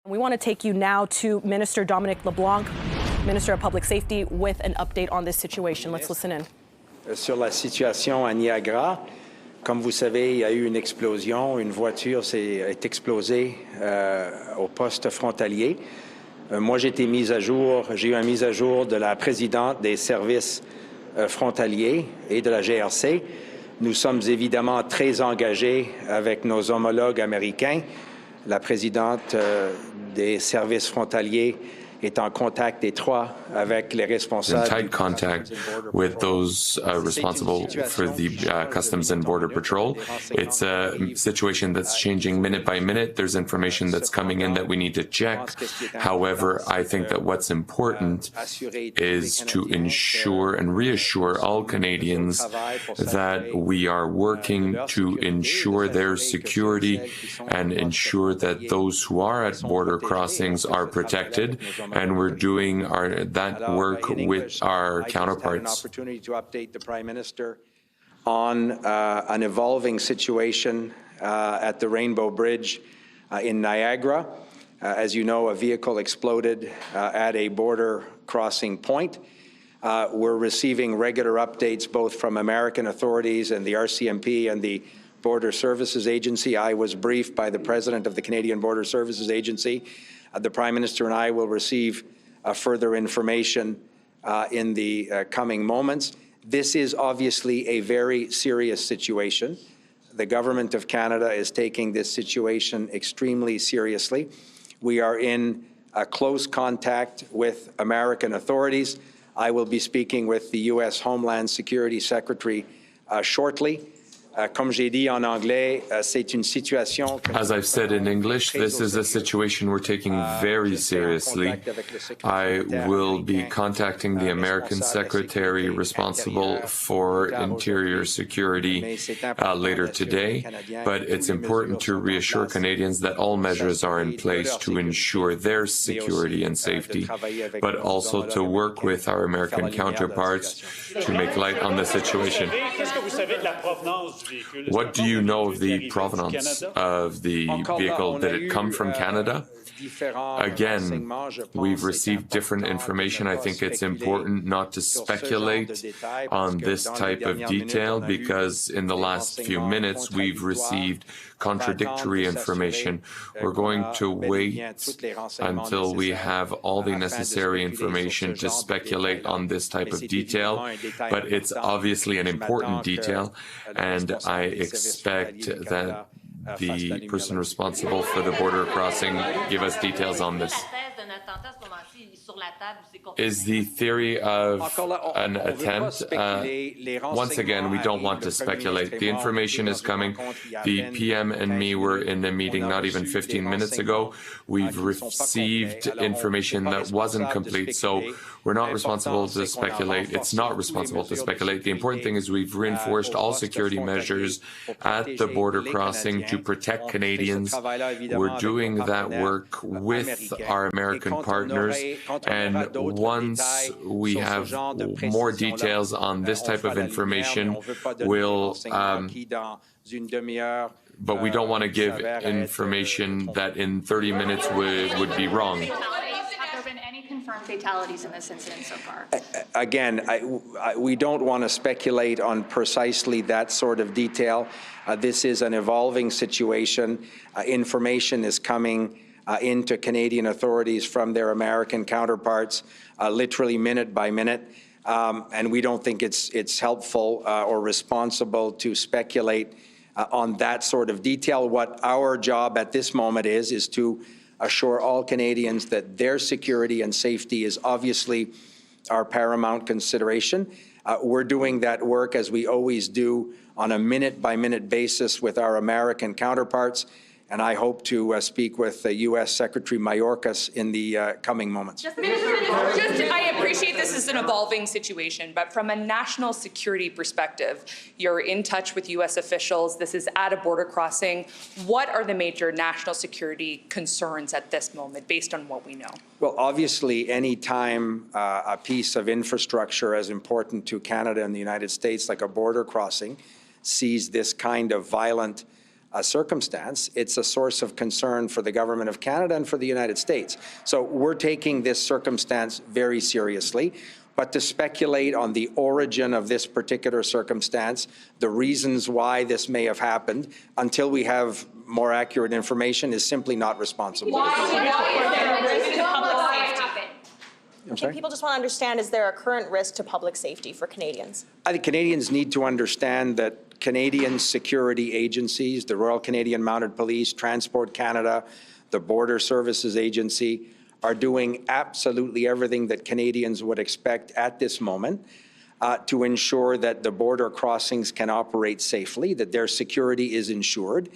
We want to take you now to Minister Dominic LeBlanc, Minister of Public Safety, with an update on this situation. Let's listen in. Sur la situation à Niagara, comme vous savez, il y a eu une explosion. Une voiture est explosée au poste frontalier. Moi, j'ai été mise à jour. J'ai eu une mise à jour de la présidente des services frontaliers et de la GRC. Nous sommes évidemment très engagés avec nos homologues américains. La présidente des services frontaliers est en contact étroit avec les responsables. In tight contact with those responsible for the Customs and Border Patrol. It's a situation that's changing minute by minute. There's information that's coming in that we need to check. However, I think that what's important is to ensure and reassure all Canadians that we are working to ensure their security and ensure that those who are at border crossings are protected. And we're doing that work with our counterparts. An opportunity to update the Prime Minister on an evolving situation at the Rainbow Bridge in Niagara. As you know, a vehicle exploded at a border crossing point. We're receiving regular updates both from American authorities and the RCMP and the Border Services Agency. I was briefed by the President of the Canadian Border Services Agency. The Prime Minister and I will receive further information in the coming moments. This is obviously a very serious situation. The Government of Canada is taking this situation extremely seriously. We are in close contact with American authorities. I will be speaking with the U.S. Homeland Security Secretary shortly. Comme j'ai dit en anglais, c'est une situation. As I've said in English, this is a situation we're taking very seriously. I will be contacting the American Secretary responsible for Interior Security later today, but it's important to reassure Canadians that all measures are in place to ensure their security and safety, but also to work with our American counterparts to make light on the situation. What do you know of the provenance of the vehicle? Did it come from Canada? Again, we've received different information. I think it's important not to speculate on this type of detail because in the last few minutes we've received contradictory information. We're going to wait until we have all the necessary information to speculate on this type of detail, but it's obviously an important detail, and I expect that the person responsible for the border crossing give us details on this. Is the theory of an attempt? Once again, we don't want to speculate. The information is coming. The PM and me were in the meeting not even 15 minutes ago. We've received information that wasn't complete, so we're not responsible to speculate. It's not responsible to speculate. The important thing is we've reinforced all security measures at the border crossing to protect Canadians. We're doing that work with our American partners, and once we have more details on this type of information, we'll but we don't want to give information that in 30 minutes would be wrong. Have there been any confirmed fatalities in this incident so far? Again, we don't want to speculate on precisely that sort of detail. This is an evolving situation. Information is coming into Canadian authorities from their American counterparts, literally minute by minute. And we don't think it's helpful or responsible to speculate on that sort of detail. What our job at this moment is to assure all Canadians that their security and safety is obviously our paramount consideration. We're doing that work, as we always do, on a minute-by-minute basis with our American counterparts, and I hope to speak with U.S. Secretary Mayorkas in the coming moments. I appreciate this is an evolving situation, but from a national security perspective, you're in touch with U.S. officials. This is at a border crossing. What are the major national security concerns at this moment, based on what we know? Well, obviously, any time a piece of infrastructure as important to Canada and the United States, like a border crossing, sees this kind of violent circumstance, it's a source of concern for the government of Canada and for the United States. So we're taking this circumstance very seriously. But to speculate on the origin of this particular circumstance, the reasons why this may have happened, until we have more accurate information, is simply not responsible. Why is there a risk to public safety? I'm sorry? People just want to understand, is there a current risk to public safety for Canadians? I think Canadians need to understand that Canadian security agencies, the Royal Canadian Mounted Police, Transport Canada, the Border Services Agency, are doing absolutely everything that Canadians would expect at this moment to ensure that the border crossings can operate safely, that their security is ensured.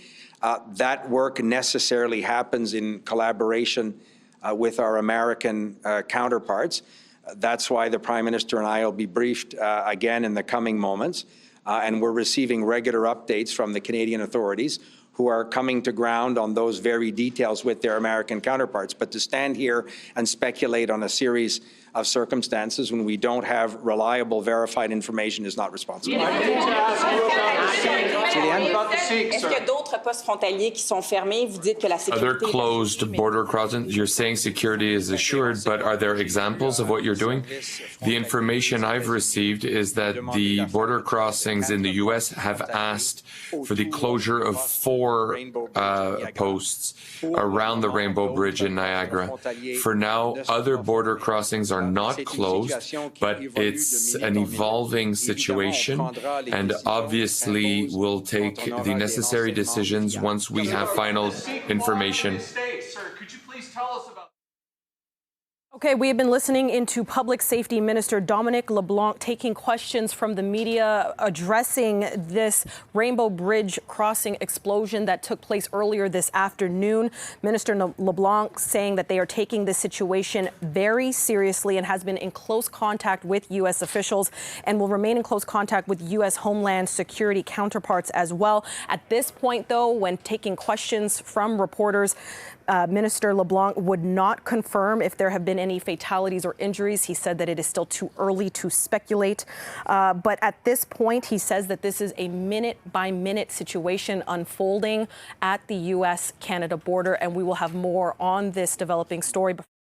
That work necessarily happens in collaboration with our American counterparts. That's why the Prime Minister and I will be briefed again in the coming moments. And we're receiving regular updates from the Canadian authorities who are coming to ground on those very details with their American counterparts. But to stand here and speculate on a series of circumstances when we don't have reliable, verified information is not responsible. Est-ce qu'il y a d'autres postes frontaliers qui sont fermés? Vous dites que la sécurité... Other closed border crossings, you're saying security is assured, but are there examples of what you're doing? The information I've received is that the border crossings in the U.S. have asked for the closure of 4 posts around the Rainbow Bridge in Niagara. For now, other border crossings are not closed, but it's an evolving situation, and obviously we'll take the necessary decisions once we have final information. Okay, we have been listening into Public Safety Minister Dominic LeBlanc taking questions from the media addressing this Rainbow Bridge crossing explosion that took place earlier this afternoon. Minister LeBlanc saying that they are taking this situation very seriously and has been in close contact with U.S. officials and will remain in close contact with U.S. Homeland Security counterparts as well. At this point, though, when taking questions from reporters, Minister LeBlanc would not confirm if there have been any fatalities or injuries. He said that it is still too early to speculate. But at this point, he says that this is a minute-by-minute situation unfolding at the U.S.-Canada border, and we will have more on this developing story.